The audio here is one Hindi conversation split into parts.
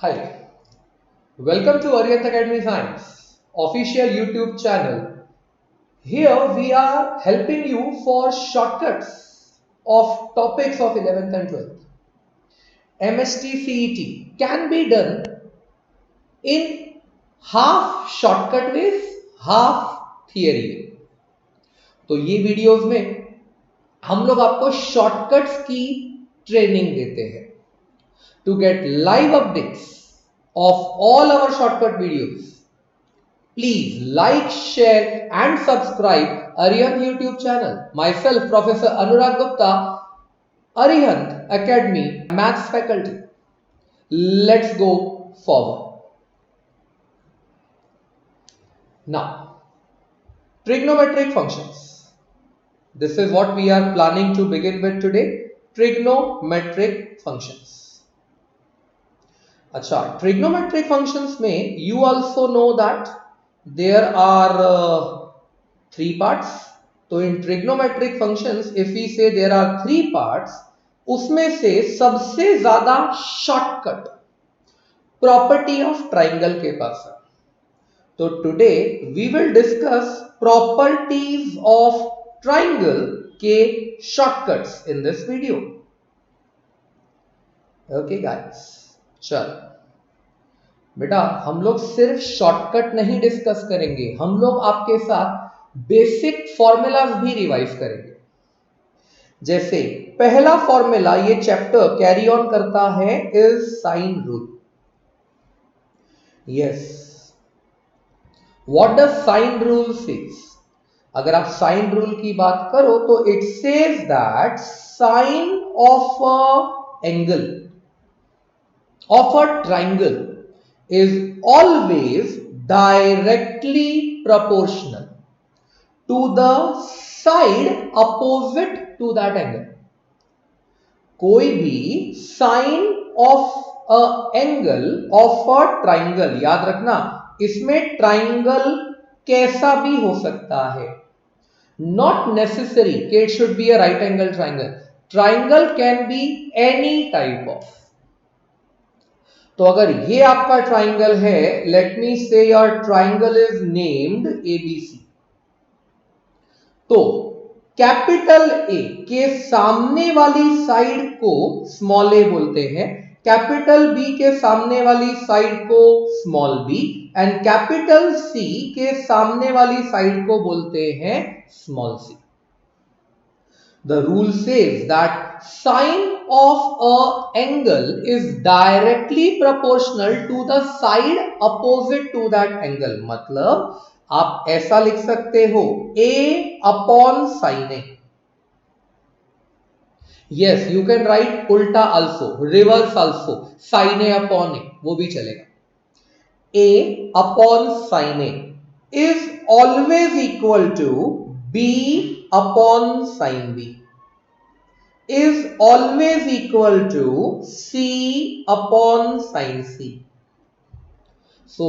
Hi, welcome to Arihant Academy Science official YouTube channel. Here we are helping you for shortcuts of topics of 11th and 12th. MST CET can be done in half shortcut ways, half theory way. तो ये वीडियोस में हम लोग आपको शॉर्टकट्स की ट्रेनिंग देते हैं. To get live updates of all our shortcut videos, please like, share and subscribe Arihant YouTube channel. Myself, Professor Anurag Gupta, Arihant Academy, Maths faculty. Let's go forward. Now, trigonometric functions. This is what we are planning to begin with today. Trigonometric functions. अच्छा, trigonometric functions में you also know that there are three parts. तो in trigonometric functions if we say there are three parts, उसमें से सबसे ज्यादा शॉर्टकट प्रॉपर्टी ऑफ ट्राइंगल के पास है. तो today we will discuss properties of triangle के shortcuts in this video. Okay guys, चल बेटा, हम लोग सिर्फ शॉर्टकट नहीं डिस्कस करेंगे, हम लोग आपके साथ बेसिक फॉर्मूलाज भी रिवाइज करेंगे. जैसे पहला फॉर्मूला ये चैप्टर कैरी ऑन करता है is sine rule. Yes, what does sine rule says? अगर आप साइन रूल की बात करो तो it says that sine of a angle of a triangle is always directly proportional to the side opposite to that angle. कोई भी sine of a angle of a triangle, याद रखना इसमें ट्राइंगल कैसा भी हो सकता है, नॉट नेसेसरी कि it should be a right angle triangle. Triangle can be any type of. तो अगर ये आपका ट्राइंगल है, let me say your triangle is named ABC, तो कैपिटल ए के सामने वाली साइड को स्मॉल ए बोलते हैं, कैपिटल बी के सामने वाली साइड को small B and capital C के सामने वाली साइड को बोलते हैं small C. The rule says that sine of a angle is directly proportional to the side opposite to that angle. मतलब आप ऐसा लिख सकते हो a upon sin a. Yes, you can write उल्टा also, reverse also, sin a upon a, वो भी चलेगा. a upon sin a is always equal to b upon sin b, is always equal to c upon sin c. So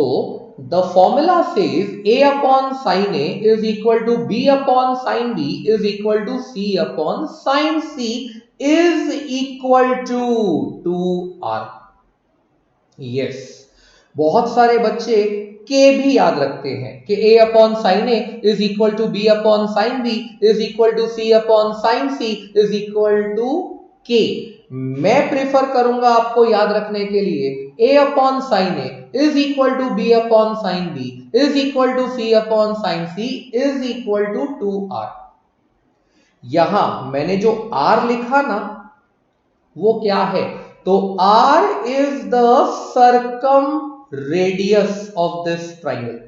the formula says a upon sin a is equal to b upon sin b is equal to c upon sin c is equal to 2r. Yes, बहुत सारे बच्चे के भी याद रखते हैं कि a upon sine A is equal to b upon sine b is equal to c upon sine c is equal to k. मैं प्रेफर करूंगा आपको याद रखने के लिए a upon sine A is equal to b upon sine b is equal to c upon sine c is equal to 2r. यहां मैंने जो r लिखा ना, वो क्या है? तो r is the circumradius of this triangle.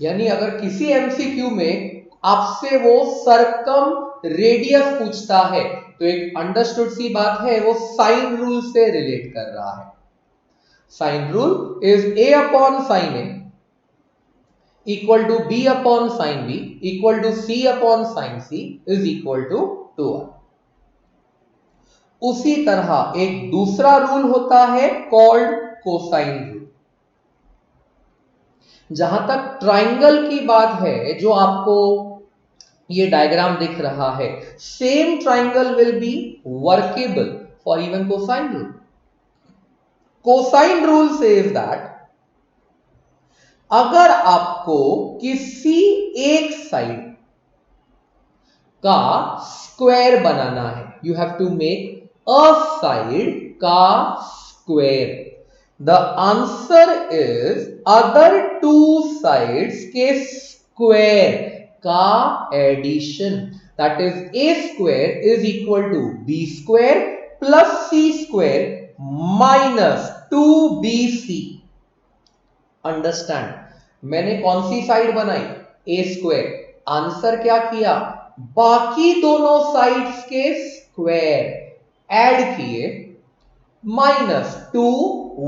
यानी अगर किसी एमसीक्यू में आपसे वो सर्कम रेडियस पूछता है तो एक अंडरस्टूड सी बात है, वो साइन रूल से रिलेट कर रहा है. Sine rule is a upon sine A equal to b upon sine b equal to c upon sine c is equal to 2r. उसी तरह एक दूसरा रूल होता है कॉल्ड कोसाइन रूल. जहां तक ट्राइंगल की बात है, जो आपको ये डायग्राम दिख रहा है, same triangle will be workable for even cosine rule. Cosine rule says that अगर आपको किसी एक साइड का स्क्वायर बनाना है, you have to make a side का square, the answer is other two sides के स्क्वायर का addition, that is a square is equal to b square plus C square minus 2bc। Understand, मैंने कौन सी साइड बनाई? ए स्क्वायर। आंसर क्या किया? बाकी दोनों साइड्स के स्क्वायर ऐड किए, माइनस 2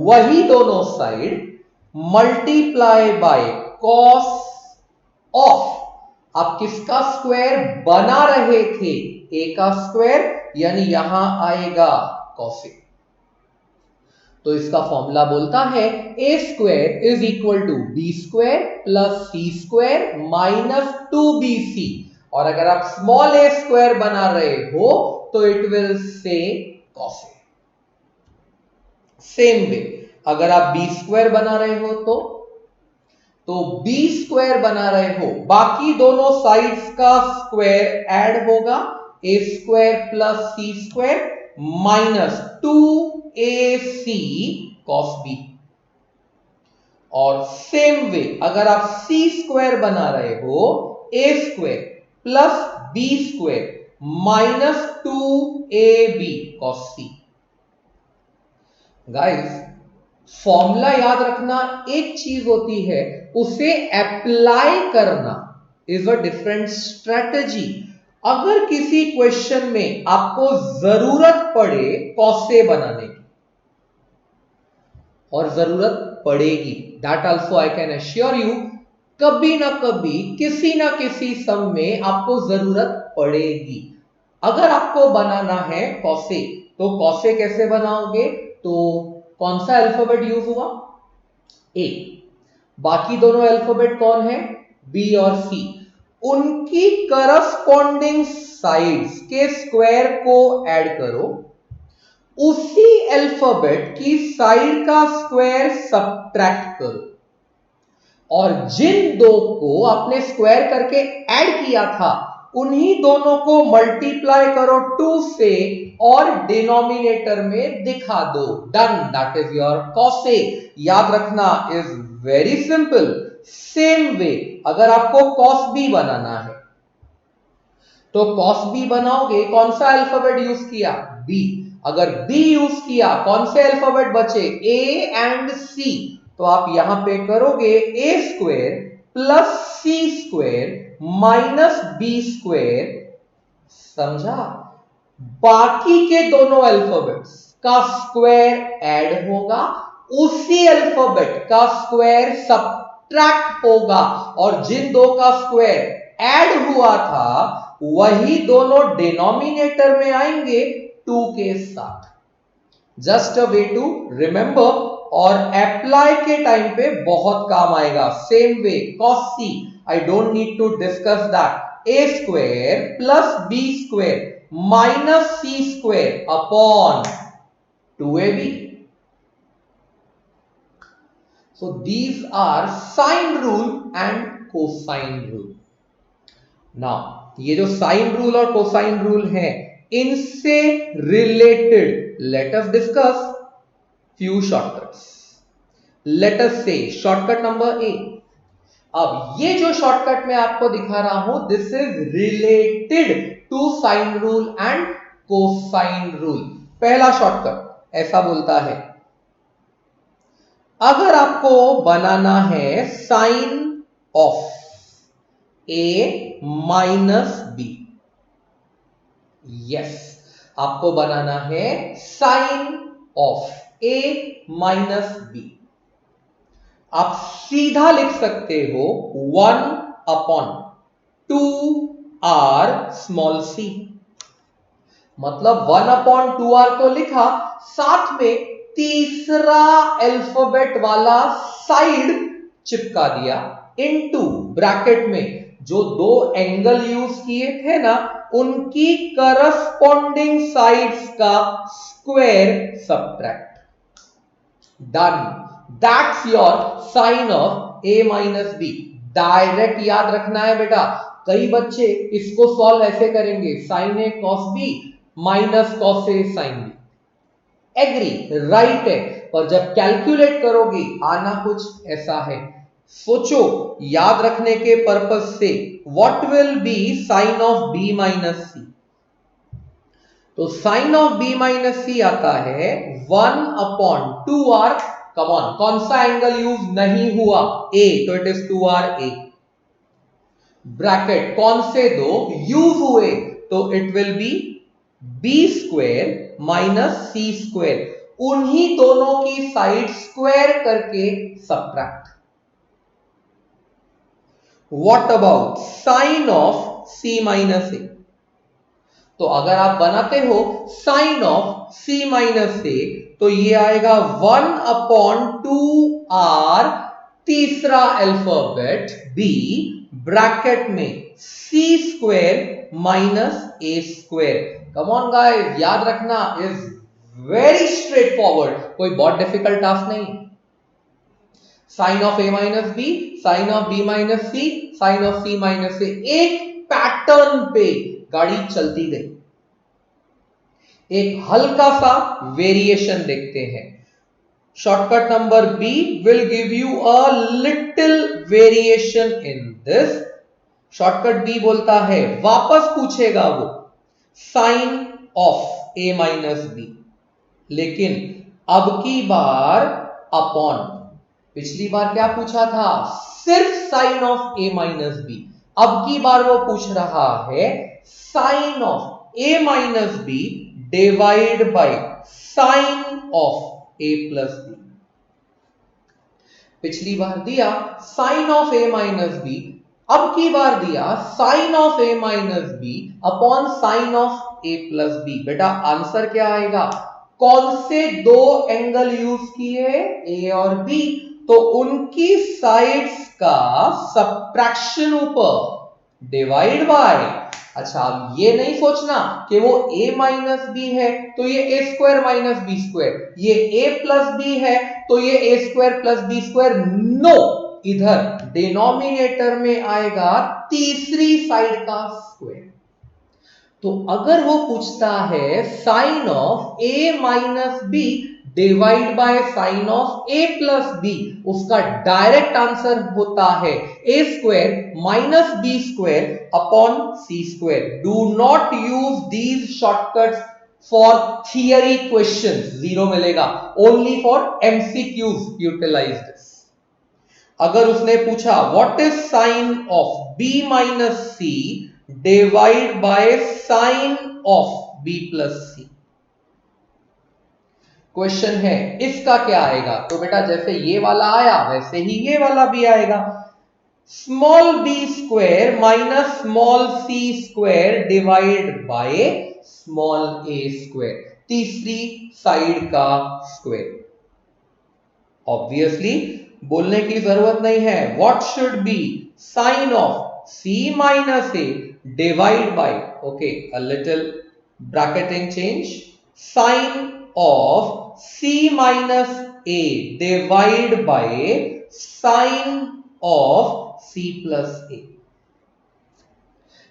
वही दोनों side multiply by cos of, आप किसका स्क्वायर बना रहे थे? ए का स्क्वायर, यानी यहां आएगा कॉसेक। तो इसका फॉर्मूला बोलता है a square is equal to b square plus C square minus 2bc, और अगर आप स्मॉल ए स्क्वायर बना रहे हो तो it will say cosec. Same way अगर आप बी स्क्वायर बना रहे हो तो बी स्क्वायर बना रहे हो, बाकी दोनों साइड्स का स्क्वायर ऐड होगा, a square plus C square minus 2ac cos b। और सेम वे अगर आप सी स्क्वायर बना रहे हो, a square plus B square minus 2ab cos c। Guys, formula याद रखना एक चीज होती है, उसे अप्लाई करना इज अ डिफरेंट स्ट्रेटेजी। अगर किसी क्वेश्चन में आपको जरूरत पड़े कॉसे बनाने की, और जरूरत पड़ेगी, that also I can assure you, कभी ना कभी किसी ना किसी सम में आपको जरूरत पड़ेगी। अगर आपको बनाना है कॉसे, तो कॉसे कैसे बनाओगे? तो कौन सा अल्फाबेट यूज हुआ? ए। बाकी दोनों अल्फाबेट कौन है? बी और सी। उनकी करस्पॉन्डिंग साइड्स के स्क्वायर को ऐड करो, उसी अल्फाबेट की साइड का स्क्वायर सब्ट्रैक्ट करो, और जिन दो को आपने स्क्वायर करके ऐड किया था उन्हीं दोनों को मल्टीप्लाई करो 2 से और डिनोमिनेटर में दिखा दो। Done, that is your cosec. याद रखना is very simple. Same way अगर आपको cos b बनाना है तो cos b बनाओगे, कौन सा अल्फाबेट यूज किया? b। अगर b यूज किया, कौन से अल्फाबेट बचे? a and c। तो आप यहां पे करोगे a square plus C square minus B square. समझा? बाकी के दोनों अल्फाबेट्स का स्क्वायर ऐड होगा, उसी अल्फाबेट का स्क्वायर सब्ट्रैक्ट होगा, और जिन दो का स्क्वायर ऐड हुआ था वही दोनों डिनोमिनेटर में आएंगे 2 के साथ। Just a way to remember, और अप्लाई के टाइम पे बहुत काम आएगा। Same way cos c, I don't need to discuss that, a square plus b square minus c square upon 2ab। So these are sine rule and cosine rule. Now ये जो साइन रूल और कोसाइन रूल है, इनसे related let us discuss few shortcuts. Let us say shortcut number A. अब ये जो शॉर्टकट मैं आपको दिखा रहा हूं, this is related to sine rule and cosine rule. पहला शॉर्टकट ऐसा बोलता है, अगर आपको बनाना है sine of A minus B, yes, आपको बनाना है sine of A minus B, आप सीधा लिख सकते हो 1/2r स्मॉल c। मतलब 1/2r तो लिखा, साथ में तीसरा अल्फाबेट वाला साइड चिपका दिया, इनटू ब्रैकेट में जो दो एंगल यूज किए थे ना, उनकी करस्पॉन्डिंग साइड्स का square subtract. Done, that's your sine of A minus B. Direct याद रखना है बेटा, कई बच्चे इसको सॉल्व ऐसे करेंगे, sign A cos B minus cos A sine B. Agree, right है, पर जब कैलकुलेट करोगे आना कुछ ऐसा है। सोचो याद रखने के पर्पस से, what will be sine of b minus c? तो sine of b minus c आता है 1/2r। कम ऑन, कौन सा एंगल यूज नहीं हुआ? ए, तो it is 2r a। Bracket कौन से दो यूज हुए? तो it will be b square minus c square. उन्हीं दोनों की साइड स्क्वायर करके subtract. What about sine of c minus a? तो अगर आप बनाते हो sine of c minus a, तो ये आएगा 1/2r तीसरा अल्फाबेट बी ब्रैकेट में c square minus a square. Come on guys, याद रखना इज वेरी स्ट्रेट फॉरवर्ड, कोई बहुत डिफिकल्ट टास्क नहीं। Sine of A minus b, sine of b minus c, sine of c minus a, एक पैटर्न पे गाड़ी चलती गई। एक हल्का सा वेरिएशन देखते हैं। Shortcut number B will give you a little variation in this. Shortcut B बोलता है, वापस पूछेगा वो sine of A minus B, लेकिन अब की बार अपॉन। पिछली बार क्या पूछा था? सिर्फ sine of A minus B. अब की बार वो पूछ रहा है sine of A minus B divide by sine of A plus B. पिछली बार दिया sine of A minus B, अब की बार दिया sine of A minus B upon sine of A plus B. बेटा आंसर क्या आएगा? कौन से दो एंगल यूज किए? ए और बी, तो उनकी साइड्स का सब्ट्रैक्शन ऊपर डिवाइड बाय। अच्छा, अब ये नहीं सोचना कि वो a माइनस बी है तो ये a square minus B square, ये a प्लस बी है तो ये a square plus B square. No, इधर डिनोमिनेटर में आएगा तीसरी साइड का स्क्वायर। तो अगर वो पूछता है sine of a minus B divide by sine of a plus b, उसका डायरेक्ट आंसर होता है a square minus B square upon c square. Do not use these shortcuts for theory questions, zero मिलेगा। Only for MCQs utilize this. अगर उसने पूछा what is sine of b minus c divide by sine of b plus c, question है इसका क्या आएगा? तो बेटा जैसे ये वाला आया वैसे ही ये वाला भी आएगा। Small b square minus small c square divide by small a square, तीसरी साइड का स्क्वायर। ऑब्वियसली बोलने की जरूरत नहीं है, what should be sine of c minus a divide by, okay a little bracketing change, sine of c minus a divide by sine of c plus a।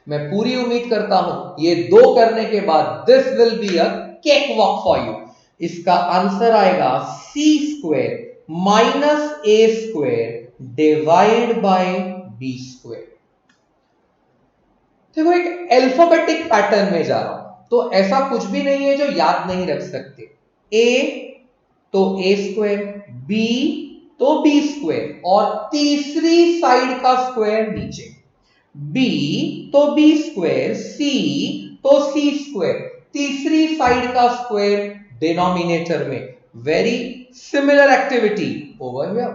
मैं पूरी उम्मीद करता हूं ये दो करने के बाद this will be a cake walk for you. इसका आंसर आएगा c square minus a square divide by b square. देखो एक अल्फाबेटिक पैटर्न में जा रहा हूं, तो ऐसा कुछ भी नहीं है जो याद नहीं रख सकते। a तो a स्क्वायर, b तो b स्क्वायर और तीसरी साइड का स्क्वायर नीचे, b तो b स्क्वायर, c तो c स्क्वायर, तीसरी साइड का स्क्वायर डिनोमिनेटर में। Very similar activity over here.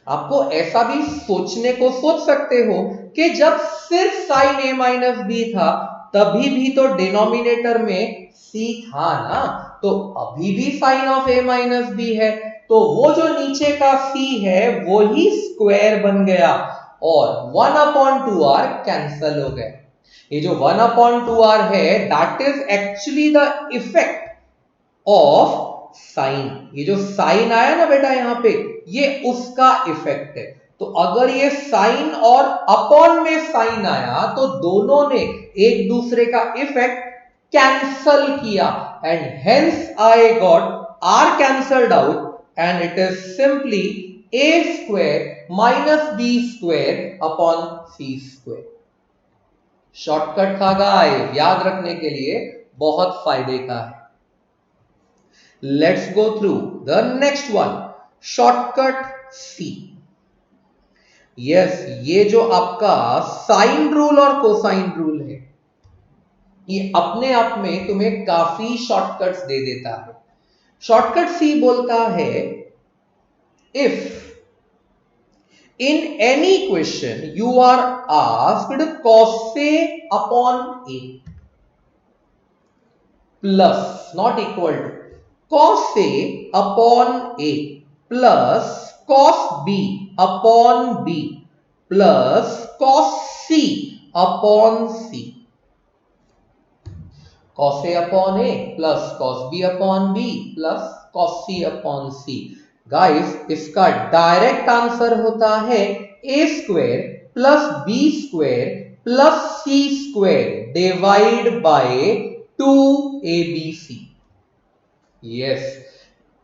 आपको ऐसा भी सोचने को सोच सकते हो कि जब सिर्फ साइन a माइनस बी था तभी भी तो डिनोमिनेटर में c था ना, तो अभी भी sine of a minus B है, तो वो जो नीचे का c है वो ही स्क्वायर बन गया और 1/2r कैंसल हो गया। ये जो 1/2r है that is actually the effect of sine, ये जो साइन आया ना बेटा यहां पे, ये उसका इफेक्ट है। तो अगर ये साइन और अपॉन में साइन आया तो दोनों ने एक दूसरे का इफेक्ट कैंसल किया and hence I got R cancelled out and it is simply a square minus b square upon c square. Shortcut था गाइस, याद रखने के लिए बहुत फायदे का है। Let's go through the next one, shortcut C। Yes, ये जो आपका साइन रूल और कोसाइन रूल है, ये अपने आप में तुम्हें काफी शॉर्टकट्स दे देता है। शॉर्टकट C बोलता है if in any question you are asked cos A upon A plus not equal to cos A upon A plus cos B upon B plus cos C upon C, cos A upon A plus cos B upon B plus cos C upon C। Guys, इसका डायरेक्ट आंसर होता है a square plus b square plus c square divide by 2abc। Yes,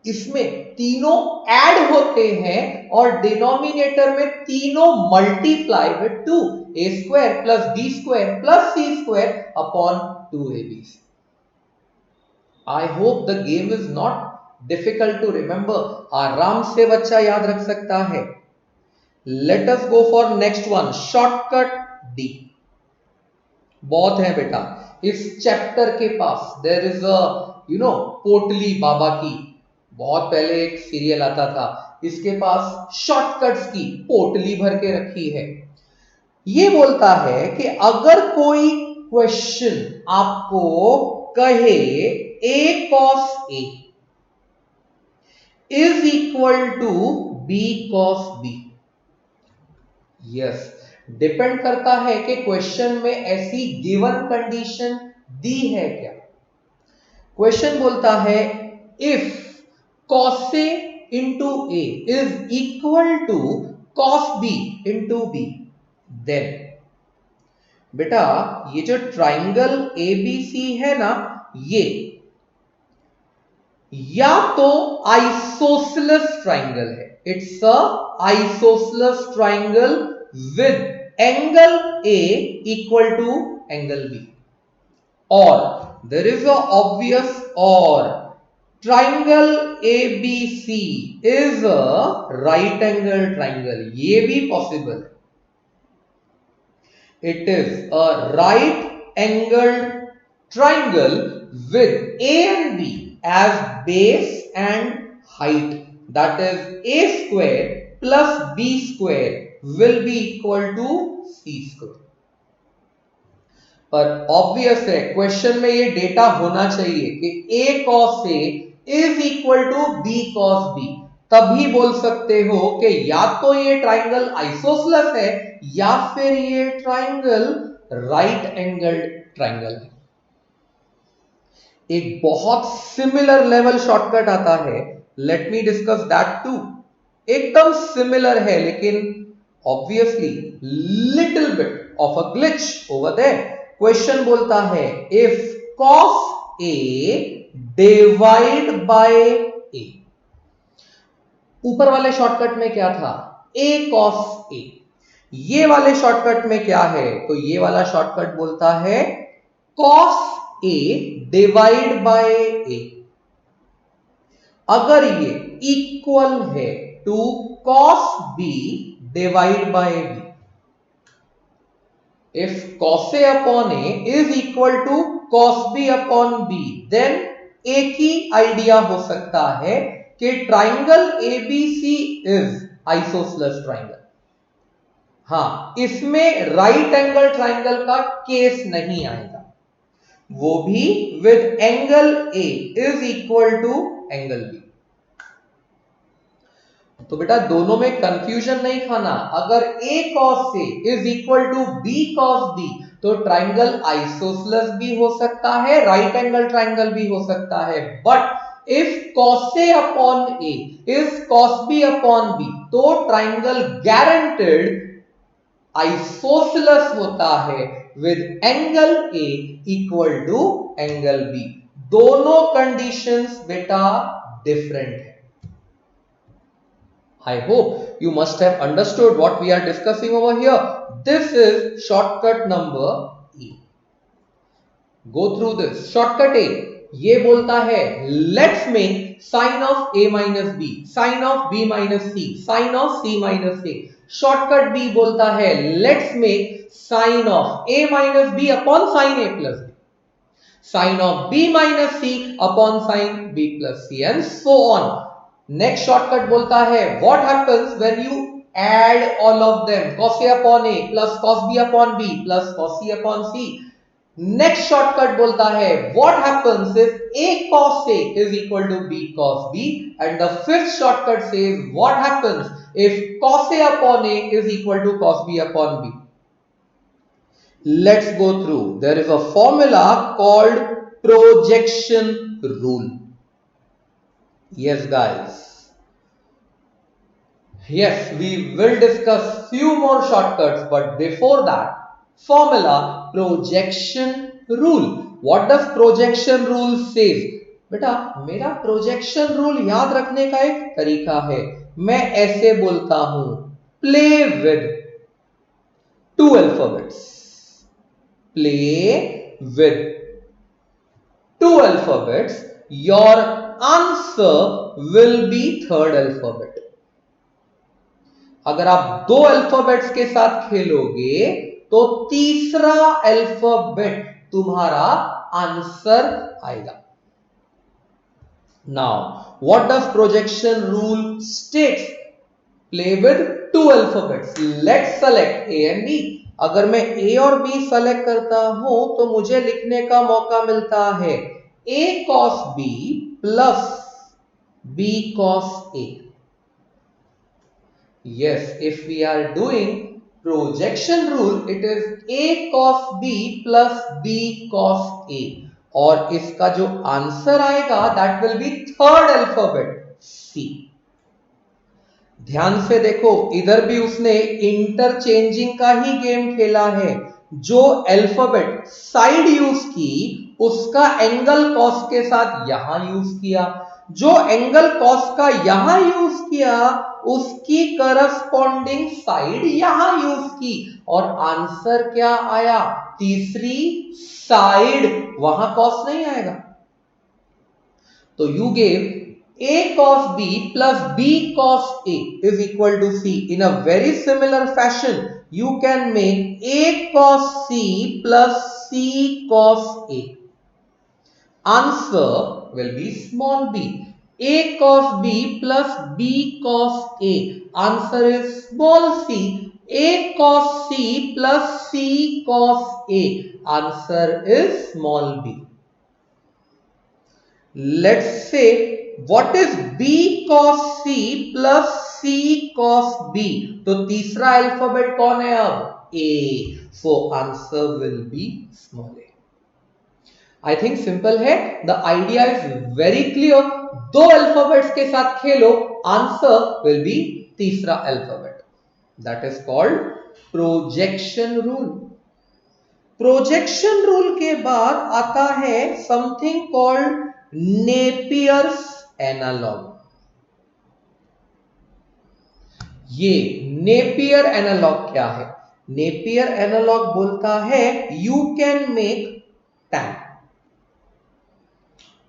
इसमें तीनों ऐड होते हैं और डिनोमिनेटर में तीनों multiply with 2, a square plus b square plus c square upon 2abc। I hope the game is not difficult to remember, आराम से बच्चा याद रख सकता है। Let us go for next one, shortcut D. बहुत है बेटा इस चैप्टर के पास। देयर इज अ पोटली बाबा की, बहुत पहले एक सीरियल आता था, इसके पास शॉर्टकट्स की पोटली भर के रखी है। ये बोलता है कि अगर कोई क्वेश्चन आपको कहे a cos A is equal to b cos B। Yes, depend करता है कि क्वेश्चन में ऐसी गिवन कंडीशन दी है क्या। क्वेश्चन बोलता है if cos A into A is equal to cos B into B, then बेटा ये जो ट्राइंगल ABC है ना, ये या तो आइसोसेलेस ट्राइंगल है, it's a isosceles triangle with angle A equal to angle B, और देयर इज अ ऑब्वियस और triangle ABC is a right angle triangle, ये भी पॉसिबल है। It is a right angle triangle with A and B as base and height, that is a square plus b square will be equal to c square। पर ऑब्वियस है क्वेश्चन में ये डेटा होना चाहिए कि a cos A is equal to b cos B, तभी बोल सकते हो कि या तो ये ट्राइंगल आइसोसेलेस है या फिर ये ट्राइंगल राइट एंगल ट्राइंगल है। एक बहुत सिमिलर लेवल शॉर्टकट आता है, let me discuss that too. एकदम सिमिलर है लेकिन obviously little bit of a glitch over there. Question बोलता है if cos A divide by A, ऊपर वाले शॉर्टकट में क्या था a cos A, ये वाले शॉर्टकट में क्या है, तो ये वाला शॉर्टकट बोलता है cos A divide by A। अगर ये इक्वल है to cos B divide by B, if cos A upon A is equal to cos B upon B, then एक ही आइडिया हो सकता है कि triangle ABC is isosceles triangle. हाँ, इसमें राइट एंगल ट्राइंगल का केस नहीं आएगा, वो भी with angle A is equal to angle B। तो बेटा दोनों में कंफ्यूजन नहीं खाना। अगर a cos A is equal to b cos B, तो ट्राइंगल आइसोसेलेस भी हो सकता है, राइट एंगल ट्राइंगल भी हो सकता है, but if cos A upon A is cos B upon B, तो ट्राइंगल गारंटेड आइसोसेलेस होता है with angle A equal to angle B। दोनों कंडीशंस बेटा डिफरेंट है। I hope you must have understood what we are discussing over here. This is shortcut number E. Go through this. Shortcut A ये बोलता है let's make sin of A minus B, sin of B minus C, sin of C minus A. Shortcut B बोलता है let's make sin of A minus B upon sin A plus B, sin of B minus C upon sin B plus C and so on. Next shortcut बोलता है what happens when you add all of them, cos A upon A plus cos B upon B plus cos C upon C. Next shortcut बोलता है what happens if A cos A is equal to B cos B, and the fifth shortcut says what happens if cos A upon A is equal to cos B upon B. Let's go through. There is a formula called projection rule. Yes guys, yes, we will discuss few more shortcuts, but before that, formula projection rule. What does projection rule says? बेटा मेरा projection rule याद रखने का एक तरीका है। मैं ऐसे बोलता हूं play with two alphabets, play with two alphabets, your answer will be third alphabet. अगर आप दो अल्फाबेट्स के साथ खेलोगे तो तीसरा अल्फाबेट तुम्हारा आंसर आएगा। Now, what does projection rule states? Play with two alphabets. Let's select A and B. अगर मैं A और B सेलेक्ट करता हूं तो मुझे लिखने का मौका मिलता है A cos B plus B cos A. Yes, if we are doing projection rule, it is A cos B plus B cos A. और इसका जो आंसर आएगा that will be third alphabet C. ध्यान से देखो, इधर भी उसने इंटरचेंजिंग का ही गेम खेला है। जो अल्फाबेट साइड यूज की उसका एंगल कॉस के साथ यहां यूज किया, जो एंगल कॉस का यहां यूज किया उसकी करस्पॉन्डिंग साइड यहां यूज की, और आंसर क्या आया? तीसरी साइड, वहां कॉस नहीं आएगा। तो you gave A cos B plus B cos A is equal to C. In a very similar fashion, you can make A cos C plus C cos A. Answer will be small b. A cos B plus B cos A. Answer is small c. A cos C plus C cos A. Answer is small b. Let's say, what is B cos C plus C cos B? तो तीसरा अल्फाबेट कौन है अब? A. So answer will be small a. I think simple है. The idea is very clear. दो अल्फाबेट्स के साथ खेलो, आंसर will be तीसरा alphabet. That is called projection rule. Projection rule के बाद आता है something called Napier's एनालॉग। ये नेपियर एनालॉग क्या है? नेपियर एनालॉग बोलता है यू कैन मेक टैन।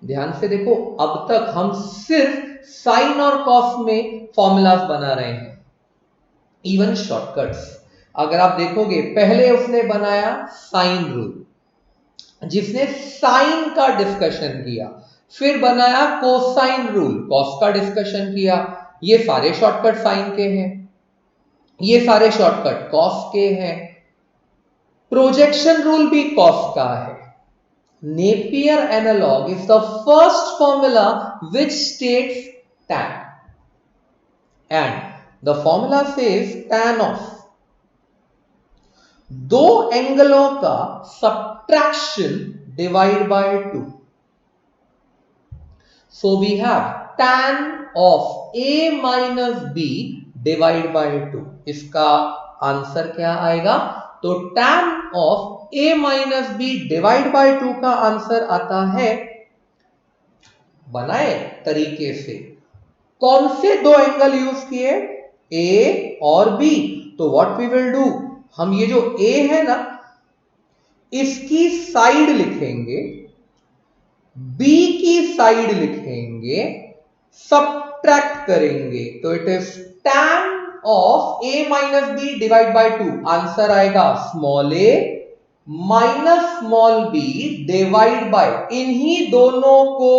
ध्यान से देखो, अब तक हम सिर्फ साइन और कॉस में फॉर्मूलाज बना रहे हैं, इवन शॉर्टकट्स। अगर आप देखोगे, पहले उसने बनाया साइन रूल जिसने साइन का डिस्कशन किया, फिर बनाया कोसाइन रूल, कॉस का डिस्कशन किया। ये सारे शॉर्टकट साइन के हैं, ये सारे शॉर्टकट कॉस के हैं। प्रोजेक्शन रूल भी कॉस का है। Napier analog is the first formula which states tan, and the formula says tan of दो एंगलों का subtraction divide by 2। So we have tan of a minus b divide by 2. इसका आंसर क्या आएगा? तो tan of a minus b divide by 2 का आंसर आता है, बनाए तरीके से, कौन से दो एंगल यूज किए? A और B. तो व्हाट वी विल डू, हम ये जो A है ना, इसकी साइड लिखेंगे, B की साइड लिखेंगे, सब्ट्रैक्ट करेंगे. तो it is tan of A minus B divide by 2. Answer आएगा small a minus small b divide by, इन्हीं दोनों को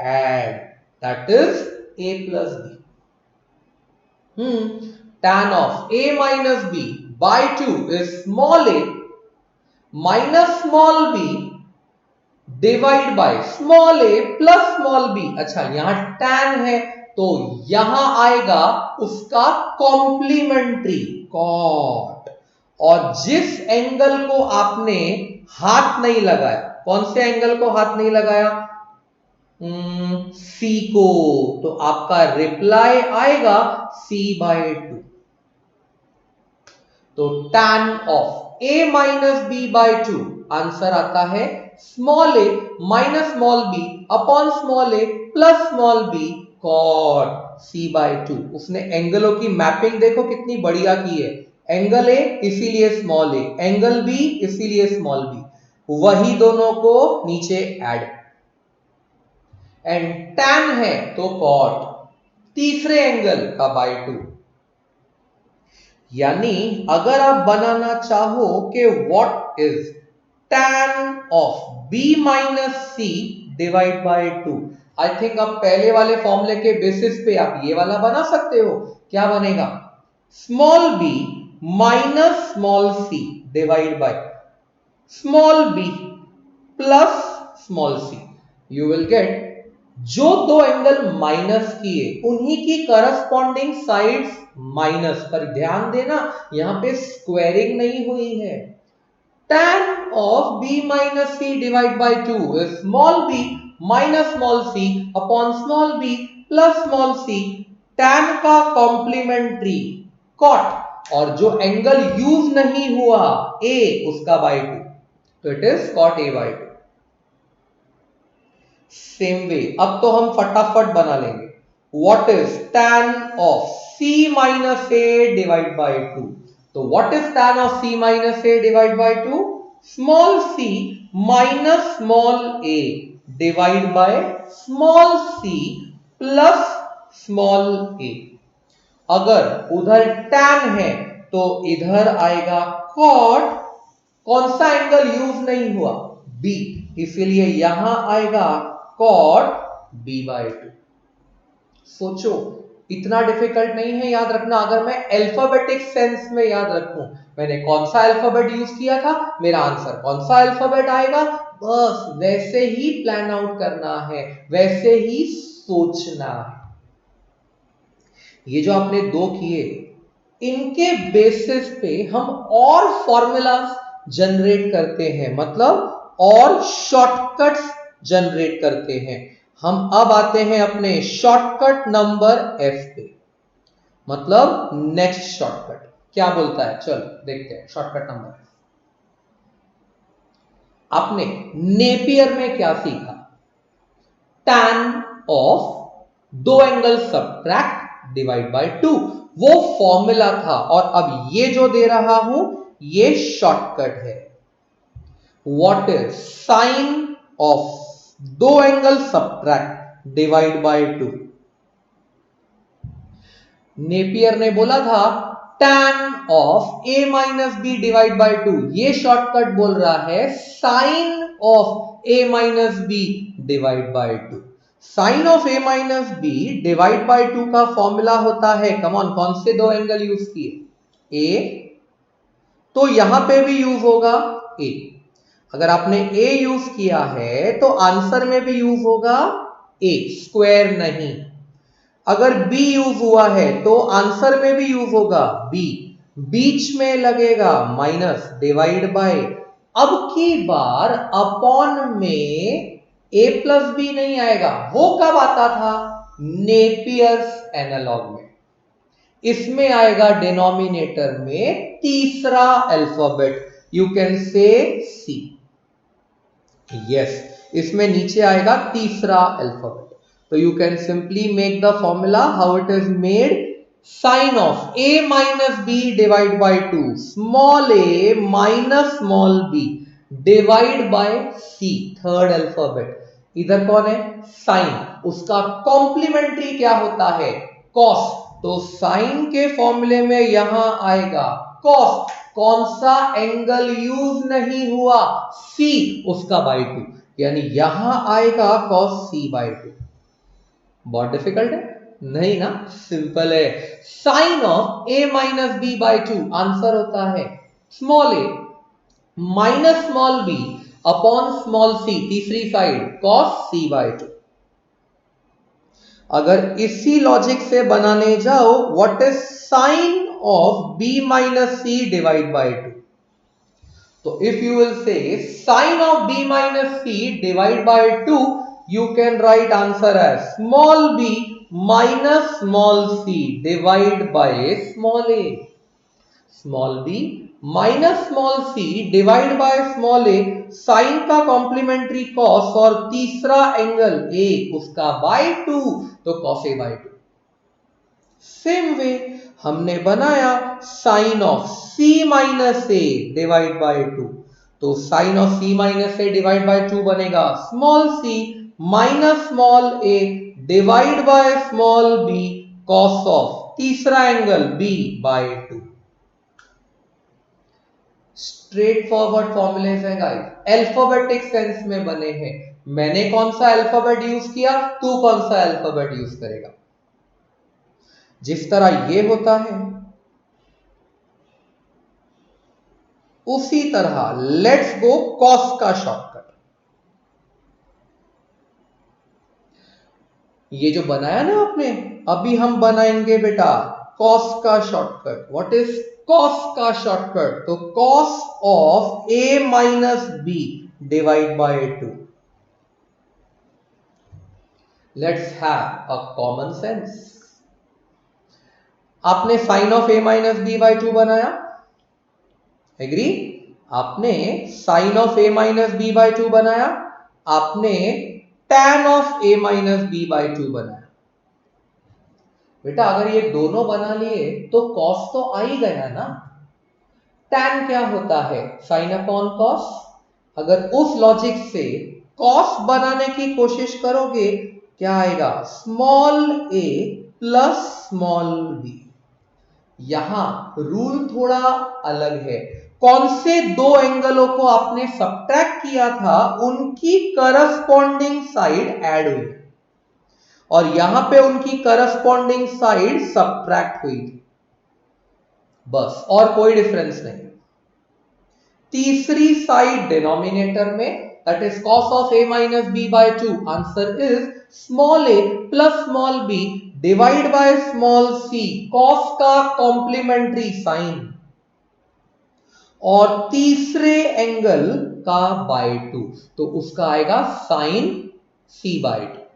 add, that is a plus b. Tan of a minus b by 2 is small a minus small b divide by small a plus small b. अच्छा, यहां tan है तो यहां आएगा उसका कॉम्प्लीमेंट्री cot. और जिस एंगल को आपने हाथ नहीं लगाया, कौन से एंगल को हाथ नहीं लगाया? C को. तो आपका रिप्लाई आएगा C बाय 2. तो tan of a minus b by 2 answer आता है small a minus small b upon small a plus small b cot C by 2. उसने एंगलों की मैपिंग देखो कितनी बढ़िया की है. एंगल a इसीलिए स्मॉल a, एंगल b इसीलिए स्मॉल b, वही दोनों को नीचे ऐड. एंड tan है तो cot तीसरे एंगल का बाय 2. यानी अगर आप बनाना चाहो कि what is tan of b minus c divide by 2, I think आप पहले वाले फॉर्मूले के बेसिस पे आप ये वाला बना सकते हो. क्या बनेगा? Small b minus small c divide by small b plus small c. You will get, जो दो एंगल माइनस किए उन्हीं की करस्पॉन्डिंग साइड्स माइनस. पर ध्यान देना यहां पे स्क्वायरिंग नहीं हुई है. tan of b minus c divide by 2 is small b minus small c upon small b plus small c. tan का कॉम्प्लीमेंट्री cot, और जो एंगल यूज नहीं हुआ a, उसका बाय 2. तो it is cot a by 2. Same way अब तो हम फटाफट बना लेंगे. What is tan of c minus a divide by 2? तो what is tan of c minus a divide by 2? Small c minus small a divide by small c plus small a. अगर उधर tan है तो इधर आएगा cot. कौन सा एंगल यूज नहीं हुआ? b, इसीलिए यहां आएगा cot b बाय 2. सोचो, इतना डिफिकल्ट नहीं है याद रखना. अगर मैं अल्फाबेटिक सेंस में याद रखूं, मैंने कौन सा अल्फाबेट यूज किया था, मेरा आंसर कौन सा अल्फाबेट आएगा, बस वैसे ही प्लान आउट करना है, वैसे ही सोचना है. ये जो आपने दो किए, इनके बेसिस पे हम और फॉर्मूलाज जनरेट करते हैं, मतलब और शॉर्टकट्स जनरेट करते हैं. हम अब आते हैं अपने शॉर्टकट नंबर F पे, मतलब नेक्स्ट शॉर्टकट क्या बोलता है. चलो देखते हैं शॉर्टकट नंबर F. आपने नेपियर में क्या सीखा? tan ऑफ दो एंगल सब्ट्रैक्ट डिवाइड बाय 2, वो फॉर्मूला था. और अब ये जो दे रहा हूं ये शॉर्टकट है. व्हाट इज साइन ऑफ दो angle subtract divide by 2? Napier ने बोला था tan of a minus b divide by 2. ये शॉर्टकट बोल रहा है sine of a minus b divide by 2. Sine of a minus b divide by 2 का फॉर्मूला होता है, कमॉन, कौन से दो एंगल यूज किए? a, तो यहां पे भी यूज होगा a. अगर आपने a यूज किया है तो आंसर में भी यूज होगा a, स्क्वायर नहीं. अगर b यूज हुआ है तो आंसर में भी यूज होगा b, बीच में लगेगा माइनस डिवाइड बाय. अब की बार अपॉन में a प्लस बी नहीं आएगा, वो कब आता था? नेपियर्स एनालॉग में। इसमें आएगा डिनोमिनेटर में तीसरा alphabet, you can say C. Yes, इसमें नीचे आएगा तीसरा अल्फाबेट। तो you can simply make the formula how it is made. Sine of a minus B divide by 2, small a minus small b divide by c, third alphabet. इधर कौन है? साइन, उसका कॉम्प्लीमेंट्री क्या होता है? कॉस। तो साइन के फॉर्मूले में यहां आएगा कॉस, कौन सा एंगल यूज नहीं हुआ? C, उसका बाय 2, यानी यहां आएगा cos C बाय 2। बहुत डिफिकल्ट है? नहीं ना, सिंपल है। Sine of a minus B by 2 answer होता है small a minus small b upon small c, तीसरी साइड cos C बाय 2। अगर इसी लॉजिक से बनाने जाओ, what is sine of b minus c divide by 2? तो if you will say sine of b minus c divide by 2, you can write answer as small b minus small c divide by small a. Small b minus small c divide by small a, साइन का कॉम्प्लीमेंट्री कॉस और तीसरा एंगल a उसका बाय 2, तो cos a by 2। Same way हमने बनाया sine of c minus a divide by 2, तो sine of c minus a divide by 2 बनेगा small c minus small a divide by small b cos of तीसरा angle b by 2। Straightforward formulas हैं गाइस, अल्फाबेटिक सेंस में बने हैं। मैंने कौन सा अल्फाबेट यूज किया, तू कौन सा अल्फाबेट यूज करेगा? जिस तरह ये होता है उसी तरह लेट्स गो कॉस का शॉर्टकट। ये जो बनाया ना आपने, अभी हम बनाएंगे बेटा कॉस का शॉर्टकट। व्हाट इज कॉस का शॉर्टकट? तो cos of a minus B divide by 2। Let's have a common sense. आपने sine of a minus B by 2 बनाया, एग्री? आपने sine of a minus B by 2 बनाया, आपने tan of a minus B by 2 बनाया। बेटा अगर ये दोनों बना लिए तो cos तो आ ही गया ना। tan क्या होता है? Sine upon cos. अगर उस लॉजिक से cos बनाने की कोशिश करोगे, क्या आएगा? Small a plus small b। यहां रूल थोड़ा अलग है। कौन से दो एंगलों को आपने सब्ट्रैक्ट किया था, उनकी करस्पॉन्डिंग साइड ऐड हुई और यहां पे उनकी करस्पॉन्डिंग साइड सब्ट्रैक्ट हुई थी, बस, और कोई डिफरेंस नहीं। तीसरी साइड डिनोमिनेटर में, that is cos of a minus b by 2, answer is small a plus small b divide by small c, cos का कॉम्प्लीमेंट्री साइन और तीसरे एंगल का बाय 2, तो उसका आएगा साइन c बाय 2।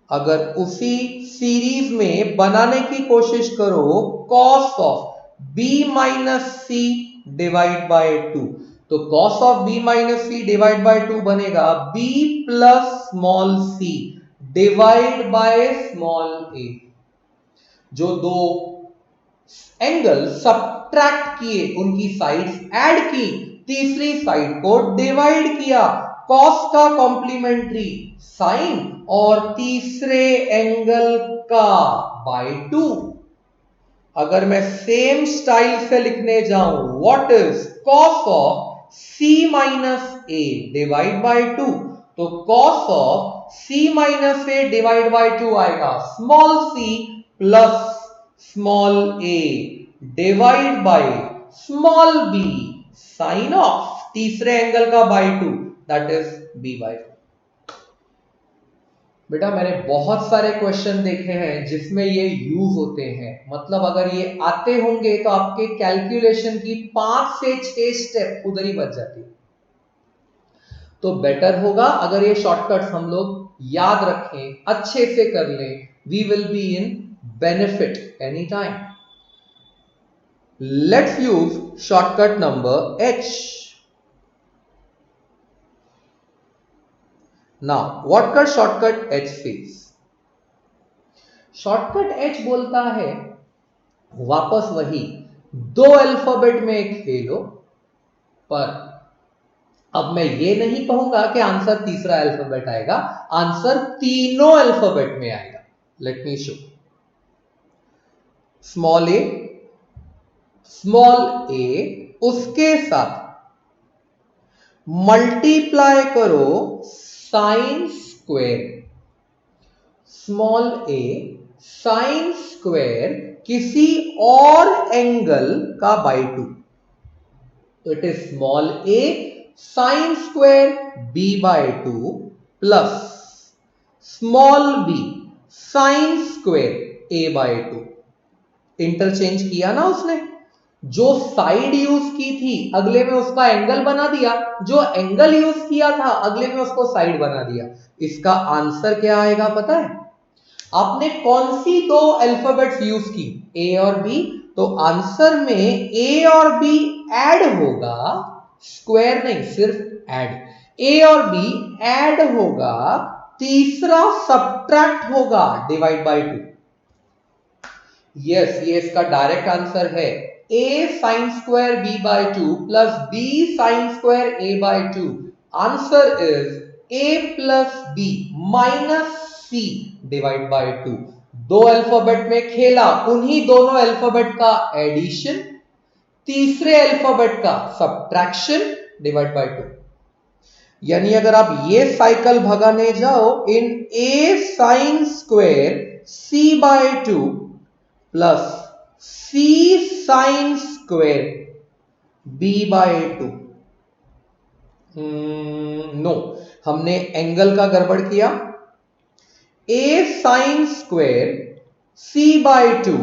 अगर उसी सीरीज में बनाने की कोशिश करो cos of b minus c divide by 2, तो cos of b minus c divide by 2 बनेगा b plus small c divide by small a। जो दो एंगल सब्ट्रैक्ट किए उनकी साइड्स ऐड की, तीसरी साइड को डिवाइड किया, cos का कॉम्प्लीमेंट्री साइन और तीसरे एंगल का बाय 2। अगर मैं सेम स्टाइल से लिखने जाऊं, what is cos of c minus a divide by 2, तो cos of c minus a divide by 2 आएगा small c plus small a divide by small b sine of तीसरे एंगल का by 2, that is b by 2। बेटा मैंने बहुत सारे क्वेश्चन देखे हैं जिसमें ये यूज होते हैं, मतलब अगर ये आते होंगे तो आपके कैलकुलेशन की 5 से 6 स्टेप उधर ही बच जाती है। तो बेटर होगा अगर ये शॉर्टकट्स हम लोग याद रखें, अच्छे से कर लें, we will be in benefit any time. Let's use shortcut number H. Now what का shortcut H says? Shortcut H बोलता है वापस वही दो अल्फाबेट में खेलो, पर अब मैं ये नहीं कहूंगा कि आंसर तीसरा अल्फाबेट आएगा, आंसर तीनों अल्फाबेट में आएगा. Let me show. स्मॉल ए उसके साथ मल्टीप्लाई करो साइन स्क्वायर. स्मॉल ए साइन स्क्वायर किसी और एंगल का बाई 2. तो it is small A sign square b by 2 plus small b sine square a by 2. Interchange किया ना उसने, जो साइड यूज की थी अगले में उसका एंगल बना दिया, जो एंगल यूज किया था अगले में उसको साइड बना दिया. इसका आंसर क्या आएगा पता है? आपने कौन सी दो अल्फाबेट्स यूज की, ए और बी, तो आंसर में ए और बी ऐड होगा, स्क्वायर नहीं सिर्फ ऐड. ए और बी ऐड होगा, तीसरा सब्ट्रैक्ट होगा, डिवाइड बाय 2. यस, ये इसका डायरेक्ट आंसर है. a sin square b by 2 plus b sin square a by 2. Answer is a plus b minus c divide by 2. दो अल्फाबेट में खेला, उन्हीं दोनों अल्फाबेट का एडिशन, तीसरे अल्फाबेट का सब्ट्रैक्शन, डिवाइड बाय 2. यानी अगर आप ये साइकिल भगाने जाओ, in a sin square c by 2 plus c sin square b by 2. No, हमने एंगल का गड़बड़ किया. a sin square c by 2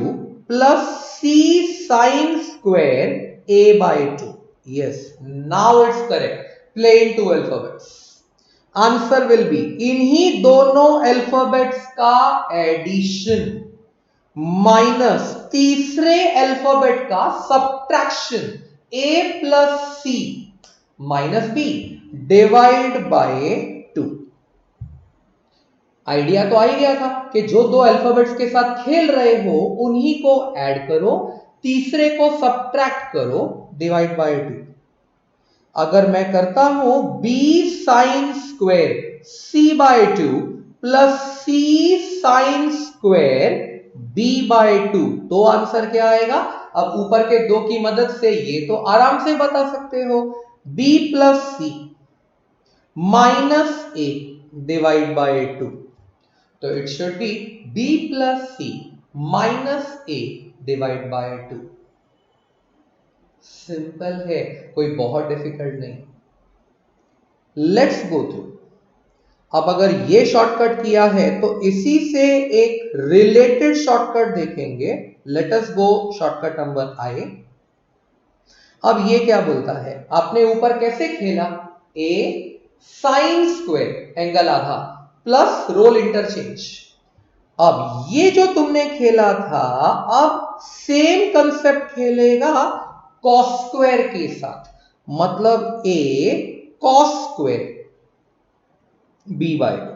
plus c sin square a by 2. Yes, now it's correct. Play in two alphabets. Answer will be इन्हीं दोनों अल्फाबेट्स का एडिशन माइनस तीसरे अल्फाबेट का subtraction, a plus C minus B divide by 2. Idea तो आ ही गया था कि जो दो अल्फाबेट्स के साथ खेल रहे हो उन्हीं को ऐड करो, तीसरे को सब्ट्रैक्ट करो, डिवाइड बाय 2. अगर मैं करता हूं b sine square c by 2 plus c sine square b by 2, तो आंसर क्या आएगा? अब ऊपर के दो की मदद से ये तो आराम से बता सकते हो, b plus C minus A divide by 2. तो it should be b plus C minus A divide by 2. Simple है, कोई बहुत डिफिकल्ट नहीं. Let's go through. अब अगर ये शॉर्टकट किया है तो इसी से एक रिलेटेड शॉर्टकट देखेंगे. Late us go shortcut number I. अब ये क्या बोलता है? आपने ऊपर कैसे खेला? a साइन स्क्वायर एंगल आधा प्लस रोल इंटरचेंज. अब ये जो तुमने खेला था, अब सेम कंसेप्ट खेलेगा कॉस स्क्वायर के साथ, मतलब a cos square b by 2.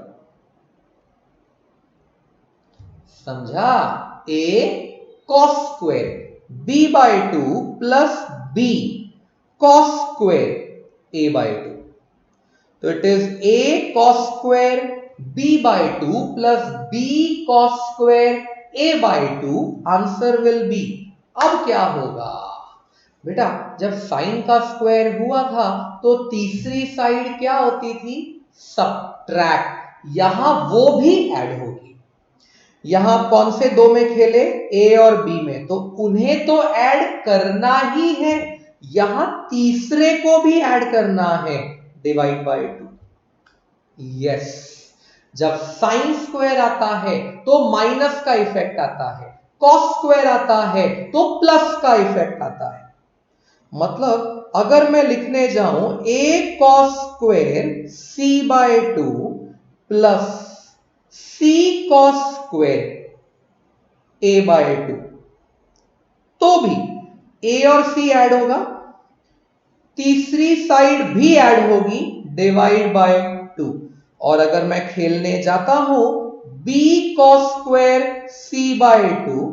समझा? a cos square b by 2 plus b cos square a by 2. तो it is a cos square b by 2 plus b cos square a by 2. Answer will be. अब क्या होगा बेटा? जब साइन का स्क्वायर हुआ था तो तीसरी साइड क्या होती थी? सब्ट्रैक्ट. यहां वो भी ऐड होगी. यहां कौन से दो में खेले? ए और बी में, तो उन्हें तो ऐड करना ही है, यहां तीसरे को भी ऐड करना है, डिवाइड बाय 2. यस, जब साइन स्क्वायर आता है तो माइनस का इफेक्ट आता है, कॉस स्क्वायर आता है तो प्लस का इफेक्ट आता है. मतलब अगर मैं लिखने जाऊं a cos square c by 2 plus c cos square a by 2, तो भी a और c ऐड होगा, तीसरी साइड भी ऐड होगी, डिवाइड बाय 2। और अगर मैं खेलने जाता हूं b cos square c by 2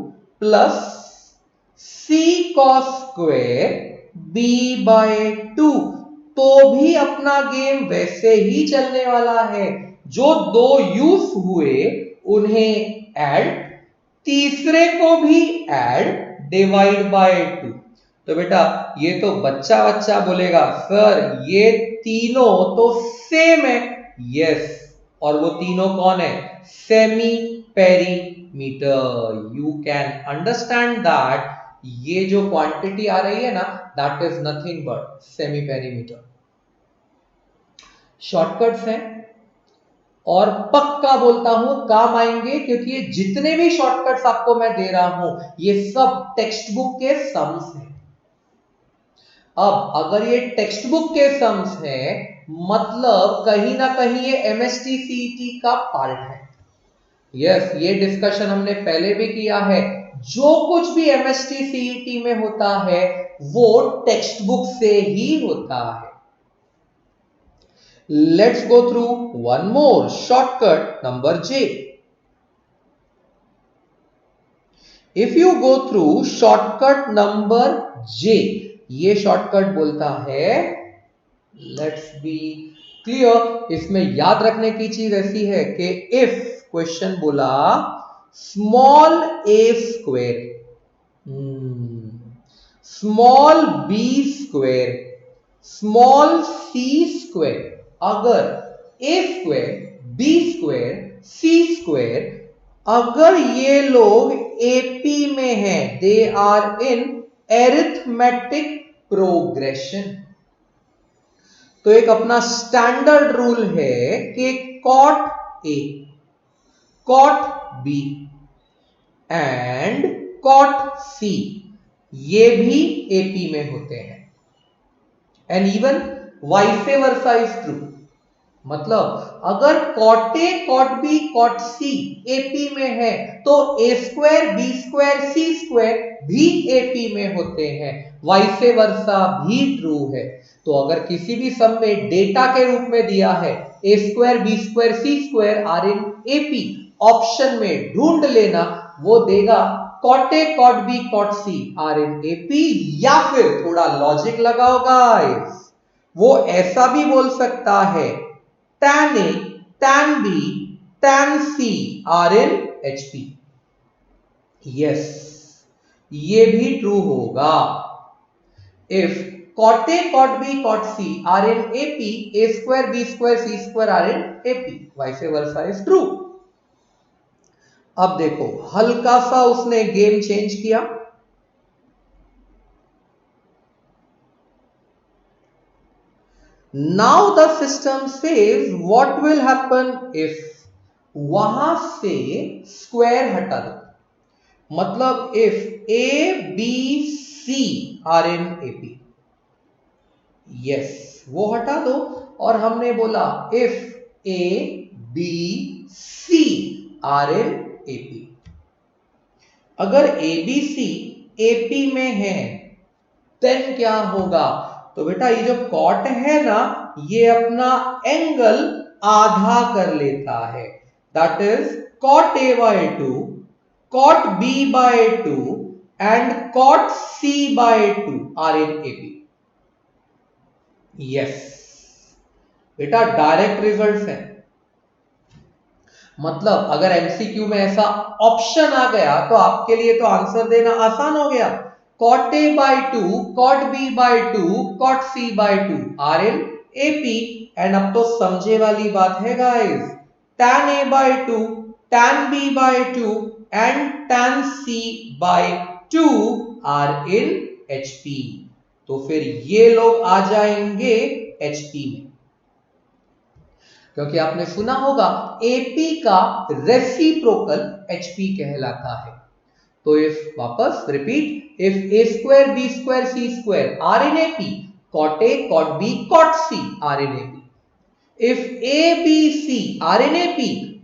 plus c cos square b by 2, तो भी अपना गेम वैसे ही चलने वाला है। जो दो यूज हुए उन्हें ऐड, तीसरे को भी ऐड, डिवाइड बाय 2। तो बेटा ये तो बच्चा बच्चा बोलेगा सर ये तीनों तो सेम है। यस, और वो तीनों कौन है? Semi perimeter. You can understand that ये जो क्वांटिटी आ रही है ना, that is nothing but semi perimeter. Shortcuts हैं और पक्का बोलता हूं काम आएंगे, क्योंकि ये जितने भी शॉर्टकट्स आपको मैं दे रहा हूं ये सब टेक्स्ट बुक के सम्स हैं। अब अगर ये टेक्स्ट बुक के सम्स हैं, मतलब कहीं ना कहीं ये एमएसटी सीईटी का पार्ट है। यस, ये डिस्कशन हमने पहले भी किया है। जो कुछ भी एमएसटी सीईटी में होता है वो टेक्स्ट बुक से ही होता है। Let's go through one more shortcut number J. If you go through shortcut number J, ये शॉर्टकट बोलता है, लेट्स बी क्लियर, इसमें याद रखने की चीज ऐसी है कि इफ क्वेश्चन बोला small a square small b square small c square, अगर a square b square c square अगर ये लोग एपी में हैं, they are in arithmetic progression, तो एक अपना स्टैंडर्ड रूल है कि cot A, cot B and cot C ये भी एपी में होते हैं, and even vice versa is true. मतलब अगर कॉट ए cot B cot C AP में है तो ए square b square c square भी एपी में होते हैं, वाइस वर्सा भी ट्रू है। तो अगर किसी भी सम में डेटा के रूप में दिया है a square b square c square are in AP, option में ढूंढ लेना, वो देगा cot A cot B cot c are in AP, या फिर थोड़ा लॉजिक लगाओ गाइस, वो ऐसा भी बोल सकता है tan A, tan B, tan C are in HP. Yes, ये भी ट्रू होगा। If cot A, cot B, cot C are in AP, A square, B square, C square are in AP. Vice versa is true. अब देखो हल्का सा उसने गेम चेंज किया। Now the system says what will happen if, वहां से स्क्वायर हटा दो, मतलब if A, B, C are in AP, yes वो हटा दो, और हमने बोला if A, B, C are in AP, अगर A, B, C AP में है देन क्या होगा? तो बेटा ये जो कॉट है ना, ये अपना एंगल आधा कर लेता है, that is cot A by 2, cot B by 2 and cot C by 2 are in AP. Yes बेटा डायरेक्ट रिजल्ट है, मतलब अगर एमसीक्यू में ऐसा ऑप्शन आ गया तो आपके लिए तो आंसर देना आसान हो गया। cot A by 2, cot B by 2, cot C by 2 are in AP, and अब तो समझे वाली बात है guys, tan A by 2, tan B by 2 and tan C by 2 are in HP, तो फिर ये लोग आ जाएंगे HP में, क्योंकि आपने सुना होगा AP का रेसिप्रोकल HP कहलाता है। तो इफ वापस repeat, if a square b square c square are in AP, cot a cot b cot c are in AP. If a b c are in AP,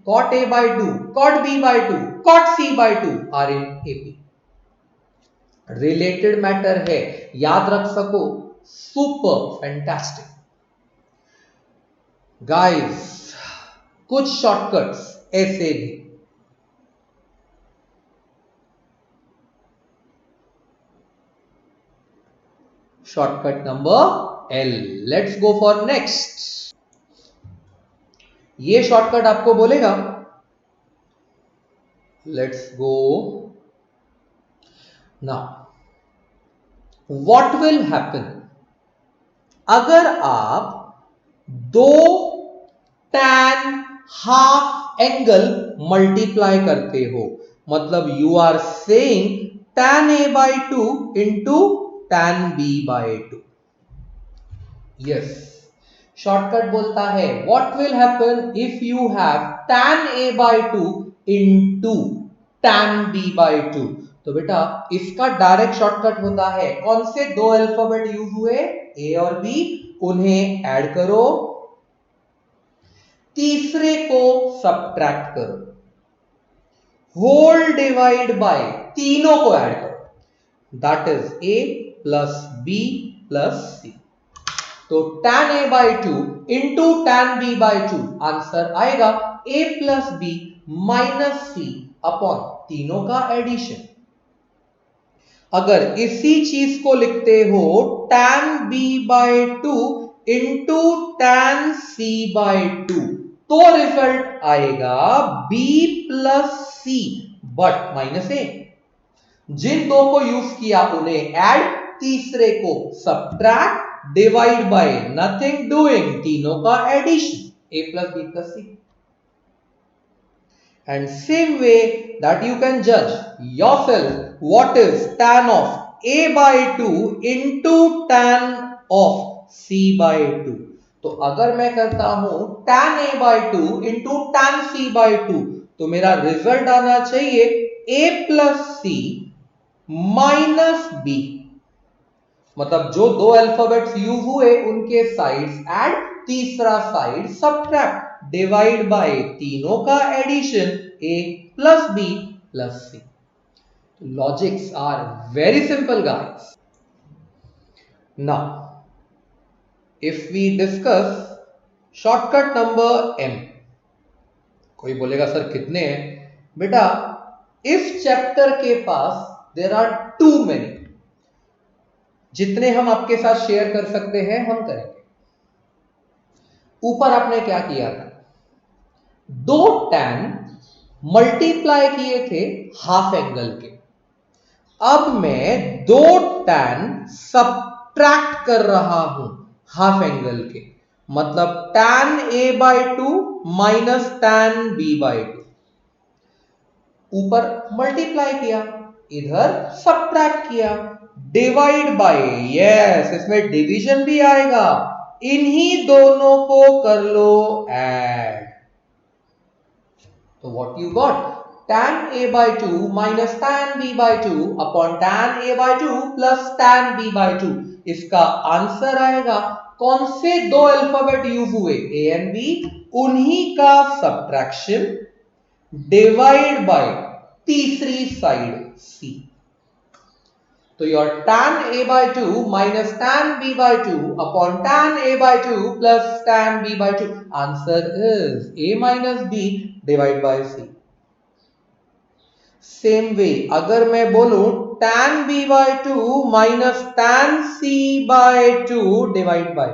cot a by 2 cot b by 2 cot c by 2 are in AP. Related matter है, याद रख सको, सुपर फैंटास्टिक गाइस। कुछ शॉर्टकट्स ऐसे भी, shortcut number L। Let's go for next. ये शॉर्टकट आपको बोलेगा, let's go now, what will happen अगर आप दो tan हाफ एंगल मल्टीप्लाई करते हो, मतलब you are saying tan a by 2 into tan b by 2। Yes, shortcut बोलता है what will happen if you have tan a by 2 into tan b by 2। तो बेटा इसका डायरेक्ट शॉर्टकट होता है, कौन से दो अल्फाबेट यूज हुए, a और b, उन्हें ऐड करो, तीसरे को सब्ट्रैक्ट करो, होल डिवाइड बाय तीनों को ऐड करो, that is a plus b plus c। तो tan a by 2 into tan b by 2, answer आएगा a plus b minus c upon तीनों का एडिशन। अगर इसी चीज को लिखते हो tan b by 2 into tan c by 2, तो रिजल्ट आएगा b plus c but minus a। जिन दो को यूज किया उन्हें ऐड, तीसरे को subtract, divide by nothing doing, तीनों का addition, a plus b plus c। And same way that you can judge yourself what is tan of a by 2 into tan of c by 2। तो अगर मैं करता हूं tan a by 2 into tan c by 2, तो मेरा रिजल्ट आना चाहिए a plus c minus b। मतलब जो दो अल्फाबेट्स यूज हुए उनके साइड्स ऐड, तीसरा साइड सब्ट्रैक्ट, डिवाइड बाय तीनों का addition, a plus b plus c। Logics are very simple guys. Now if we discuss shortcut number m। कोई बोलेगा सर कितने हैं? बेटा इस चैप्टर के पास देयर आर टू मेनी, जितने हम आपके साथ शेयर कर सकते हैं हम करेंगे। ऊपर आपने क्या किया था, दो tan मल्टीप्लाई किए थे हाफ एंगल के, अब मैं दो tan सब्ट्रैक्ट कर रहा हूं हाफ एंगल के, मतलब tan a by 2 minus tan b by 2। ऊपर मल्टीप्लाई किया, इधर सब्ट्रैक्ट किया, डिवाइड बाय, यस इसमें डिवीजन भी आएगा, इन्हीं दोनों को कर लो ऐड। तो what you got, tan a by 2 minus tan b by 2 upon tan a by 2 plus tan b by 2। इसका आंसर आएगा, कौन से दो अल्फाबेट यूज हुए a and b, उन्हीं का सब्ट्रैक्शन, डिवाइड बाय तीसरी साइड c। तो your tan a by 2 minus tan b by 2 upon tan a by 2 plus tan b by 2, answer is a minus b divided by c। Same way अगर मैं बोलूं tan b by 2 minus tan c by 2 divide by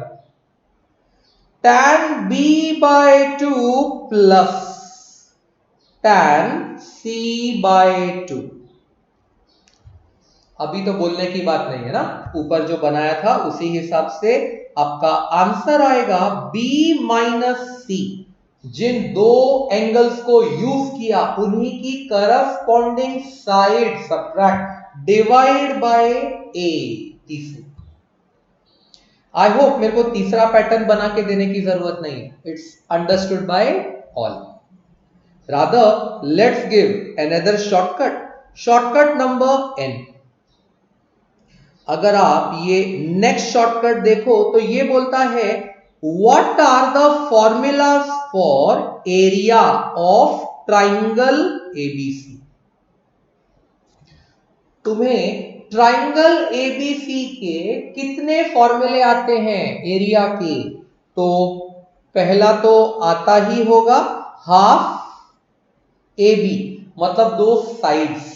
tan b by 2 plus tan c by 2। अभी तो बोलने की बात नहीं है ना, ऊपर जो बनाया था उसी हिसाब से आपका आंसर आएगा b माइनस सी। जिन दो एंगल्स को यूज किया उन्हीं की corresponding side subtract, divide by a तीसरी। आई होप मेरे को तीसरा पैटर्न बना के देने की जरूरत नहीं है, it's understood by all. Rather let's give another shortcut. Shortcut number n। अगर आप ये नेक्स्ट शॉर्टकट देखो तो ये बोलता है what are the formulas for area of triangle ABC. तुम्हें ट्राइंगल एबीसी के कितने फॉर्मूले आते हैं एरिया के? तो पहला तो आता ही होगा हाफ ए बी, मतलब दो sides,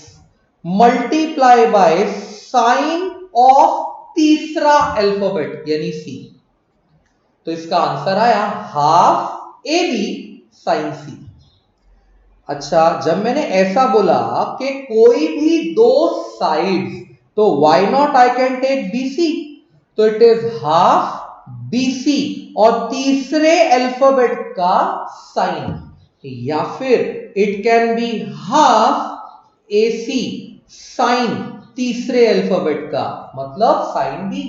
multiply by sine of तीसरा अल्फाबेट यानी सी। तो इसका आंसर आया हाफ ए बी साइन सी। अच्छा, जब मैंने ऐसा बोला कि कोई भी दो साइड्स, तो why not I can take BC, तो इट इज हाफ बीसी और तीसरे अल्फाबेट का साइन, या फिर it can be half AC sine तीसरे अल्फाबेट का, मतलब साइन बी।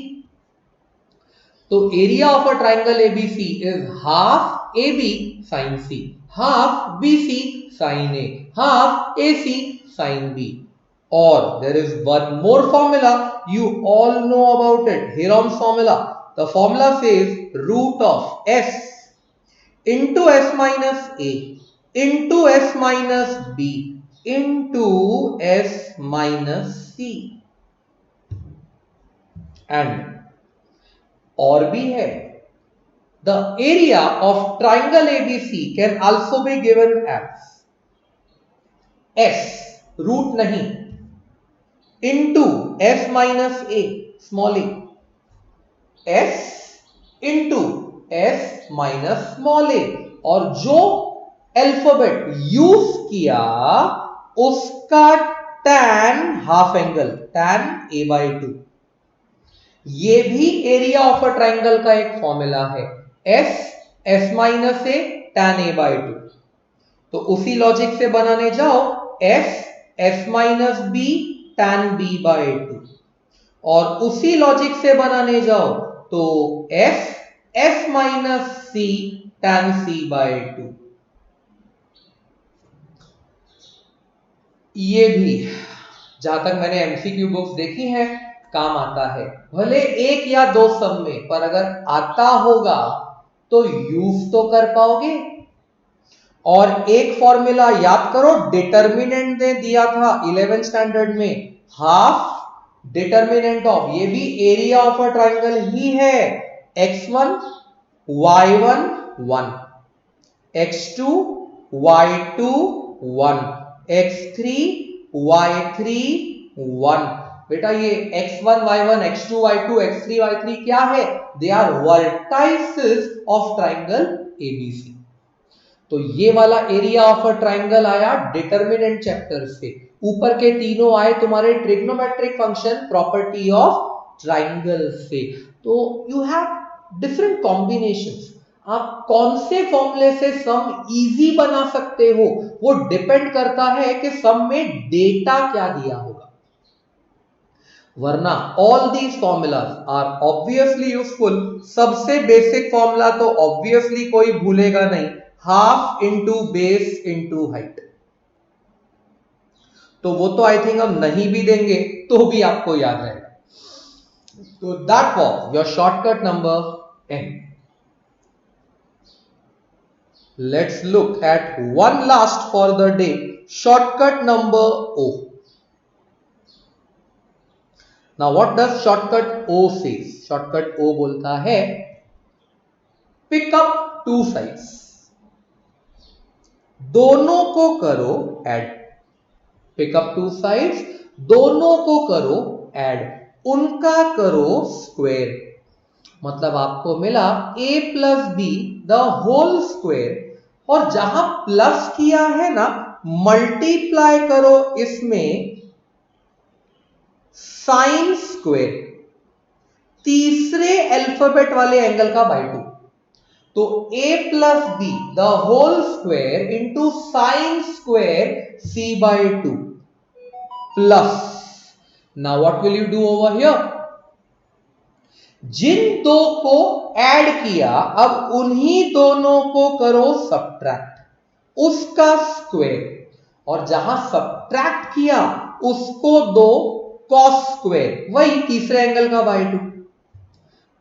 तो area of a triangle ABC is half A B sine C, half BC sine A, half AC sin B. Or there is one more formula, you all know about it, Heron's formula. The formula says root of S into S minus A into S minus B into S minus C. And और भी है, the area of triangle ABC can also be given as S root नहीं into S minus a small a, S into S minus small a, और जो अल्फाबेट यूज किया उसका tan half angle, tan a/2। ये भी एरिया ऑफ अ ट्राइंगल का एक फॉर्मूला है, S माइनस ए tan a/2। तो उसी लॉजिक से बनाने जाओ S minus B tan b/2, और उसी लॉजिक से बनाने जाओ तो S माइनस सी tan c/2। ये भी जहां तक मैंने एमसीक्यू बुक्स देखी हैं काम आता है, भले एक या दो सम में, पर अगर आता होगा तो यूज तो कर पाओगे। और एक फॉर्मूला याद करो, डिटर्मिनेंट ने दिया था 11th स्टैंडर्ड में, हाफ डिटर्मिनेंट ऑफ, ये भी एरिया ऑफ अ ट्राइंगल ही है, x1 y1 1, x2 y2 1, x3 y3 1। बेटा ये x1 y1 x2 y2 x3 y3 क्या है? They are vertices of triangle ABC. तो ये वाला एरिया ऑफ अ ट्राइंगल आया डिटर्मिनेंट चैप्टर से, ऊपर के तीनों आए तुम्हारे trigonometric function property of triangle से। तो यू हैव डिफरेंट कॉम्बिनेशंस। आप कौन से फॉर्मूले से सम इजी बना सकते हो वो डिपेंड करता है कि सम में डेटा क्या दिया होगा, वरना all these formulas are obviously useful. सबसे बेसिक फॉर्मूला तो ऑब्वियसली कोई भूलेगा नहीं, half into base into height. तो वो तो आई थिंक हम नहीं भी देंगे तो भी आपको याद रहेगा। तो that was your shortcut number n। Let's look at one last for the day, shortcut number O। Now what does shortcut O says? Shortcut O बोलता है पिक अप टू साइड्स, दोनों को करो ऐड। पिकअप टू साइड्स, दोनों को करो ऐड, उनका करो स्क्वायर। मतलब आपको मिला a plus b the whole square, और जहां प्लस किया है ना, मल्टीप्लाई करो इसमें साइन स्क्वायर, तीसरे अल्फाबेट वाले एंगल का बाय 2। तो a plus b the whole square into sine square c/2 plus, now what will you do over here? जिन दो को ऐड किया अब उन्हीं दोनों को करो सब्ट्रैक्ट, उसका स्क्वायर, और जहां सब्ट्रैक्ट किया उसको दो cos स्क्वायर, वही तीसरे एंगल का बाय 2।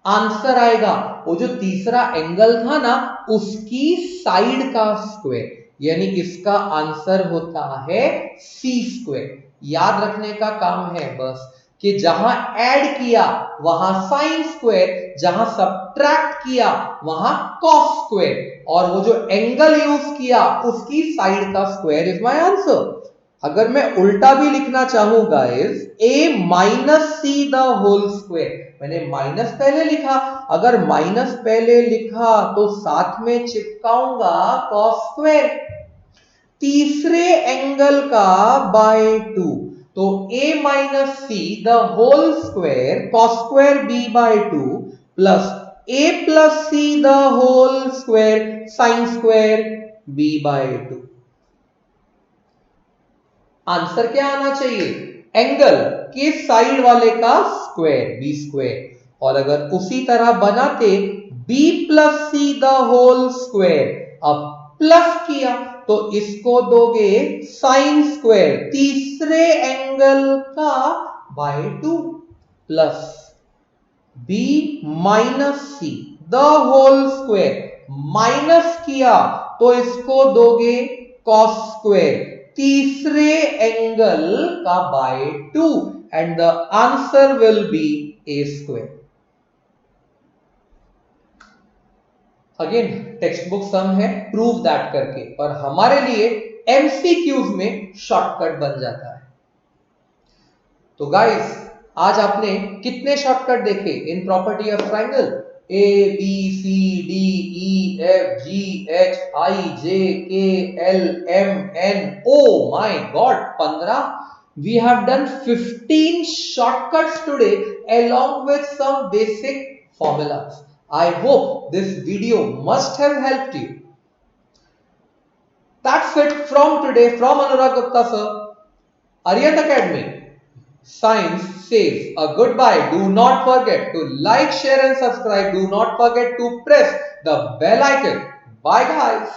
आंसर आएगा वो जो तीसरा एंगल था ना उसकी साइड का स्क्वायर, यानी इसका आंसर होता है सी स्क्वायर। याद रखने का काम है बस कि जहां ऐड किया वहां साइन स्क्वायर, जहां सब्ट्रैक्ट किया वहां कॉस स्क्वायर, और वो जो एंगल यूज किया उसकी साइड का स्क्वायर इज माय आंसर। अगर मैं उल्टा भी लिखना चाहूं guys, a minus C the whole square, मैंने माइनस पहले लिखा, अगर माइनस पहले लिखा तो साथ में चिपकाऊंगा कॉस स्क्वायर तीसरे एंगल का बाय 2, तो a minus C the whole square cos square b by 2 plus a plus C the whole square sine square b by 2। Answer क्या आना चाहिए? एंगल के साइड वाले का स्क्वायर बी स्क्वायर, और अगर उसी तरह बनाते b plus C the whole square, अब प्लस किया तो इसको दोगे साइन स्क्वायर तीसरे एंगल का by 2 plus b minus C the whole square, minus किया तो इसको दोगे कॉस स्क्वायर तीसरे एंगल का by 2 and the answer will be a square. Again textbook sum है, प्रूव दैट करके, और हमारे लिए एमसीक्यूज में शॉर्टकट बन जाता है। तो गाइस आज आपने कितने शॉर्टकट देखे in property of triangle? A B C D E F G H I J K L M N, oh my god, 15. We have done 15 shortcuts today along with some basic formulas. I hope this video must have helped you. That's it from today from Anurag Gupta sir, Arihant Academy. Science says a goodbye. Do not forget to like, share and subscribe. Do not forget to press the bell icon. Bye guys.